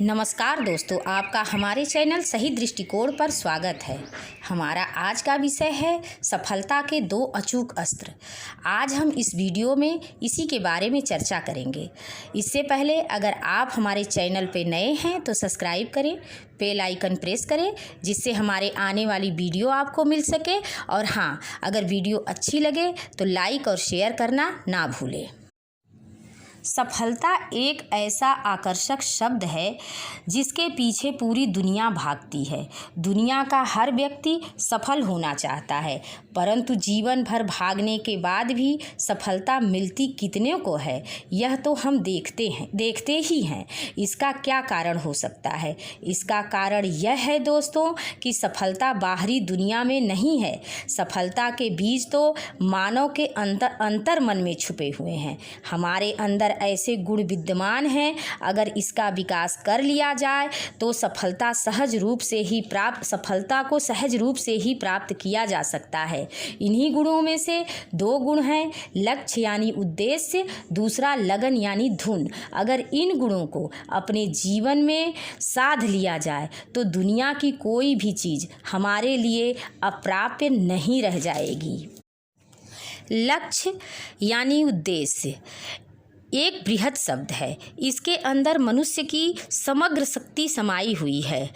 नमस्कार दोस्तों, आपका हमारे चैनल सही दृष्टिकोण पर स्वागत है। हमारा आज का विषय है सफलता के 2 अचूक अस्त्र। आज हम इस वीडियो में इसी के बारे में चर्चा करेंगे। इससे पहले अगर आप हमारे चैनल पे नए हैं तो सब्सक्राइब करें, बेल आइकन प्रेस करें जिससे हमारे आने वाली वीडियो आपको मिल सके। और हाँ, अगर वीडियो अच्छी लगे तो लाइक और शेयर करना ना भूलें। सफलता एक ऐसा आकर्षक शब्द है जिसके पीछे पूरी दुनिया भागती है। दुनिया का हर व्यक्ति सफल होना चाहता है, परंतु जीवन भर भागने के बाद भी सफलता मिलती कितने को है, यह तो हम देखते ही हैं। इसका क्या कारण हो सकता है? इसका कारण यह है दोस्तों कि सफलता बाहरी दुनिया में नहीं है। सफलता के बीज तो मानव के अंतर मन में छुपे हुए हैं। हमारे अंदर ऐसे गुण विद्यमान हैं, अगर इसका विकास कर लिया जाए तो सफलता को सहज रूप से ही प्राप्त किया जा सकता है। इन्हीं गुणों में से 2 गुण हैं, लक्ष्य यानी उद्देश्य, दूसरा लगन यानी धुन। अगर इन गुणों को अपने जीवन में साध लिया जाए तो दुनिया की कोई भी चीज़ हमारे लिए अप्राप्य नहीं रह जाएगी। लक्ष्य यानी उद्देश्य एक बृहद शब्द है। इसके अंदर मनुष्य की समग्र शक्ति समाई हुई है।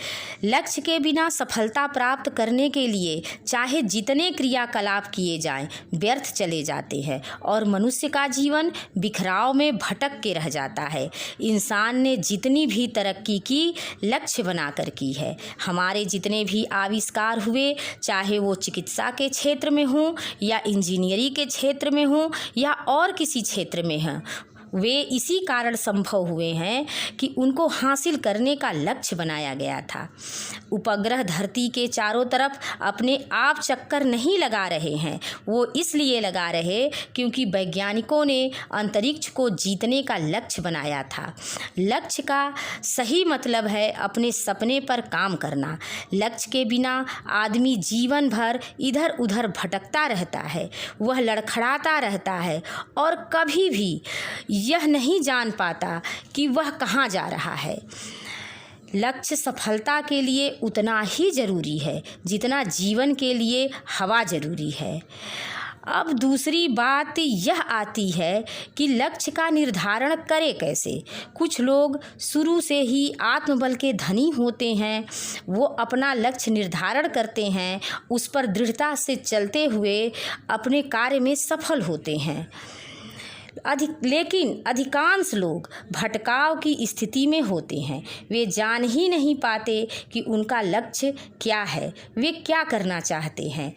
लक्ष्य के बिना सफलता प्राप्त करने के लिए चाहे जितने क्रियाकलाप किए जाएं, व्यर्थ चले जाते हैं और मनुष्य का जीवन बिखराव में भटक के रह जाता है। इंसान ने जितनी भी तरक्की की लक्ष्य बनाकर की है। हमारे जितने भी आविष्कार हुए, चाहे वो चिकित्सा के क्षेत्र में हों या इंजीनियरिंग के क्षेत्र में हों या और किसी क्षेत्र में हैं, वे इसी कारण संभव हुए हैं कि उनको हासिल करने का लक्ष्य बनाया गया था। उपग्रह धरती के चारों तरफ अपने आप चक्कर नहीं लगा रहे हैं, वो इसलिए लगा रहे क्योंकि वैज्ञानिकों ने अंतरिक्ष को जीतने का लक्ष्य बनाया था। लक्ष्य का सही मतलब है अपने सपने पर काम करना। लक्ष्य के बिना आदमी जीवन भर इधर उधर भटकता रहता है, वह लड़खड़ाता रहता है और कभी भी यह नहीं जान पाता कि वह कहाँ जा रहा है। लक्ष्य सफलता के लिए उतना ही ज़रूरी है जितना जीवन के लिए हवा ज़रूरी है। अब दूसरी बात यह आती है कि लक्ष्य का निर्धारण करें कैसे। कुछ लोग शुरू से ही आत्मबल के धनी होते हैं, वो अपना लक्ष्य निर्धारण करते हैं, उस पर दृढ़ता से चलते हुए अपने कार्य में सफल होते हैं। लेकिन अधिकांश लोग भटकाव की स्थिति में होते हैं। वे जान ही नहीं पाते कि उनका लक्ष्य क्या है, वे क्या करना चाहते हैं।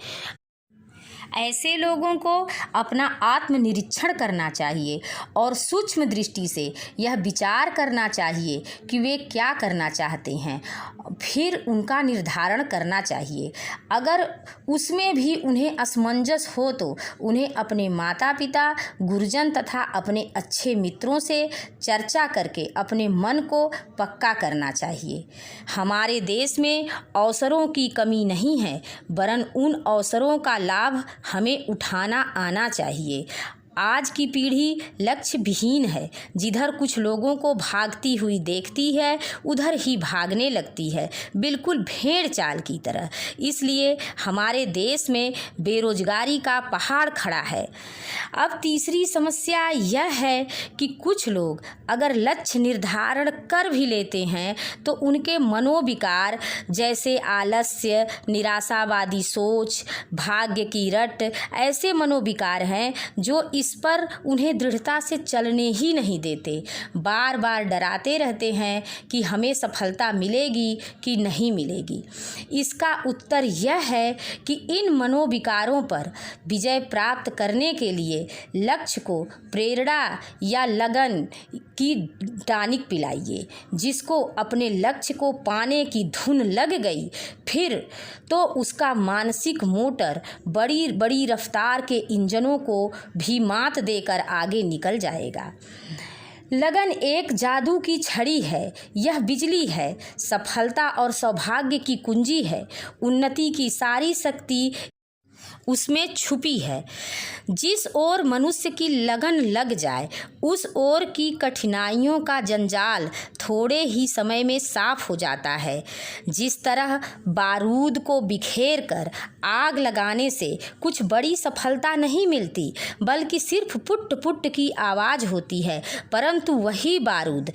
ऐसे लोगों को अपना आत्मनिरीक्षण करना चाहिए और सूक्ष्म दृष्टि से यह विचार करना चाहिए कि वे क्या करना चाहते हैं, फिर उनका निर्धारण करना चाहिए। अगर उसमें भी उन्हें असमंजस हो तो उन्हें अपने माता पिता, गुरुजन तथा अपने अच्छे मित्रों से चर्चा करके अपने मन को पक्का करना चाहिए। हमारे देश में अवसरों की कमी नहीं है, वरन उन अवसरों का लाभ हमें उठाना आना चाहिए। आज की पीढ़ी लक्ष्य विहीन है। जिधर कुछ लोगों को भागती हुई देखती है उधर ही भागने लगती है, बिल्कुल भेड़ चाल की तरह। इसलिए हमारे देश में बेरोजगारी का पहाड़ खड़ा है। अब तीसरी समस्या यह है कि कुछ लोग अगर लक्ष्य निर्धारण कर भी लेते हैं तो उनके मनोविकार जैसे आलस्य, निराशावादी सोच, भाग्य की रट, ऐसे मनोविकार हैं जो इस पर उन्हें दृढ़ता से चलने ही नहीं देते। बार बार डराते रहते हैं कि हमें सफलता मिलेगी कि नहीं मिलेगी। इसका उत्तर यह है कि इन मनोविकारों पर विजय प्राप्त करने के लिए लक्ष्य को प्रेरणा या लगन की टॉनिक पिलाइए। जिसको अपने लक्ष्य को पाने की धुन लग गई, फिर तो उसका मानसिक मोटर बड़ी बड़ी रफ्तार के इंजनों को भी मात देकर आगे निकल जाएगा। लगन एक जादू की छड़ी है, यह बिजली है, सफलता और सौभाग्य की कुंजी है। उन्नति की सारी शक्ति उसमें छुपी है। जिस ओर मनुष्य की लगन लग जाए उस ओर की कठिनाइयों का जंजाल थोड़े ही समय में साफ हो जाता है। जिस तरह बारूद को बिखेर कर आग लगाने से कुछ बड़ी सफलता नहीं मिलती, बल्कि सिर्फ पुट पुट की आवाज़ होती है, परंतु वही बारूद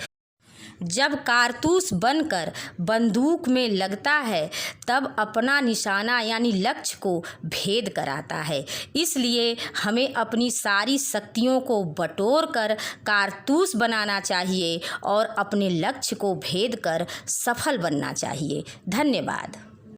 जब कारतूस बनकर बंदूक में लगता है तब अपना निशाना यानी लक्ष्य को भेद कराता है। इसलिए हमें अपनी सारी शक्तियों को बटोर कर कारतूस बनाना चाहिए और अपने लक्ष्य को भेद कर सफल बनना चाहिए। धन्यवाद।